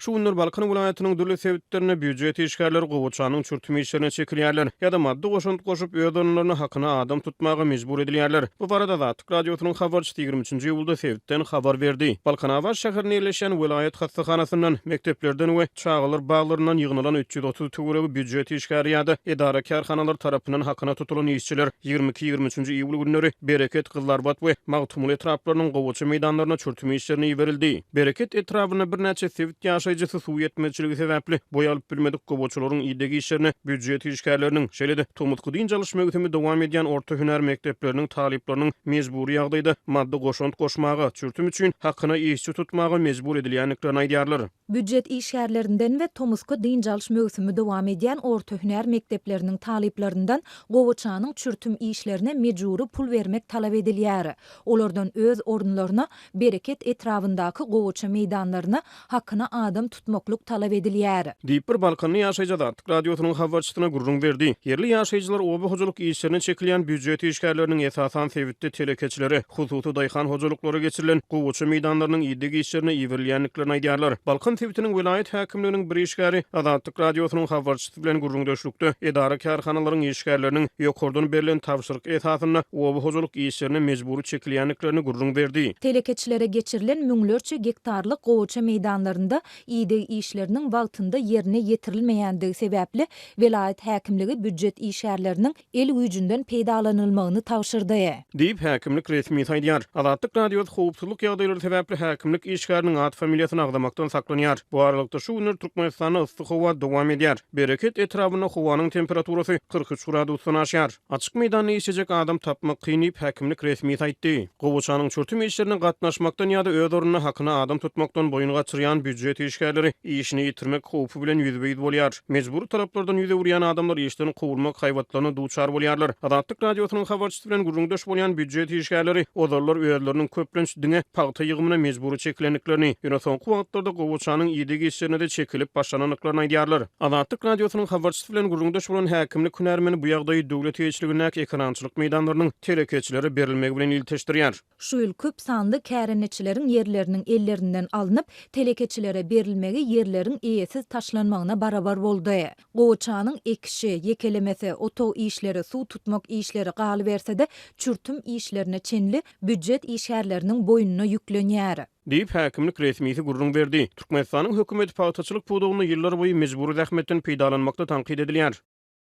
Şu günler Balkan vilayatynyň dürli sebeplerine büdjet işgärleri gowuçanyň çürtme işlerine çekilýärler ýa-da maddi goşunt goşup öýdönlerini hakyna adam tutmaga mejbur edilýärler. Bu barada Zat radiosynyň habarçysy 23-nji ýylda sebepden habar berdi. Balkan Awaz şäherine ýerleşen vilayat hastahanasyndan, mekdeplerden we çağılar baglaryndan ýygnalan 330 töweregi büdjet işgäri ýa-da edara karhanalar tarapyndan hakyna tutulan işçiler 22-23-nji ýyl günleri Bereket Kızlarbat we Magtumul etraplarynyň gowuçy meýdanlaryna çürtme işlerine ýeberildi. Bereket etrabyna bir näçe sebit ýaşaýjysy suw ýetmezçiligi sebäpli boýalyp bilmedik gowuçylaryň ýerdäki işlerine büdjet işgärleriniň şeýle-de Tomutky diň çalışma öýtümi dowam edýän orta hüner mekdepleriniň talipleriniň mejburi ýagdaýda maddi goşunt goşmaga, çürtüm üçin hakyna işçi tutmaga mejbur edilýänliklerini aýdýarlar. Büdjet işgärlerinden we Tomutky diň çalışma öýtümi dowam edýän orta hüner mekdepleriniň taliplerinden gowuçanyň çürtüm işlerine mejburi pul vermek talap edilýär. Olardan öz orunlaryna Bereket etrafyndaky gowuçy meýdanlaryna hakyna adam tutmakluk talap edilýär. Diýip bir Balkany ýaşaýjy Zat radiosynyň habarçysyna gurrun berdi. Yerli ýaşaýjylar oba hojaluk işlerine çekilýän büdjet işgärleriniň esasan sebitli telekeçileri, hususy daýhan hojalyklary geçirilen gowuçy meýdanlarynyň ýerdäki işlerine ýeberilýänliklerini aýdýarlar. Balkan sebitiniň vilayet häkimliginiň bir işgäri Azatlyk radiosynyň habarçysy bilen gurrun döşlükde edara karhanalaryň işgärleriniň ýokurdan berilen tapşyryk esasyna oba hojaluk işlerine mejburi çekilýänliklerini gurrun berdi. Telekeçilere geçirilen müňlerçe gektarlyk gowuçy meýdanlarynda ýerde işleriniň wagtynda ýerine ýetirilmeýändigi sebäpli vilayet häkimligi büdjet işgärleriniň el güýjünden peýdalanylmagyny tawşyrdy. Diýip häkimlik resmi saýdýar. Azatlyk radiosy howpsuzlyk ýagdaýlary sebäpli häkimlik işgäriniň ad familiýasyny agdamakdan saklanýar. Bu aralykda şu günler Türkmenistanyň yssyk howa dowam edýär. Bereket etrabyna howanyň temperaturasy 43 gradusdan aşýar. Açyk meýdanda ýeşejek adam tapmak kynýyp häkimlik resmi saýtdy. Gowuçanyň çürtüm işlerine gatnaşmakdan ýa-da öz orunyna hakyna adam tutmakdan boyun gaçyrýan büdjet işgärleri işini ýitirmek howpy bilen ýüzbeýid bolýar. Mejbur taraplardan ýüze urýan adamlar işden gowulmak haýwatlaryny duçar bolýarlar. Azatlyk radiosynyň habarçysy bilen gurrundaş bolýan büdjet işgärleri odarlar öýerleriniň köplenç diňe pagta ýygymuna mejburi çeklenliklerini, ýöne soňky wagtlarda gowuçanyň ýerdäki işlerine de çekilip başlananlyklaryny aýdýarlar. Azatlyk radiosynyň habarçysy bilen gurrundaş bolan häkimlik hünärmeni bu ýagdaýy döwlet ýeçiligine ekrançylyk meýdanlarynyň telekeçileri berilmegi bilen ilteşdirýär. Şu ýyl köp sanly kärenetçileriň ýerleriniň ellerinden alınıp telekeçilere berilmegi ýerleriň eýesiz taşlanmagyna barabar boldy. Gowuçanyň ekişi, yekelemesi, oto işleri, suw tutmak işleri galy berse-de çürtüm işlerine çenli büdjet işgärleriniň boyununa ýüklenýär. Diýip häkimlik resmisi gurrun berdi. Türkmenistanyň hökümeti pagtaçylyk pudugyny ýyllar boýy mejburi zähmetden peýdalanmakda tankyd edilýär.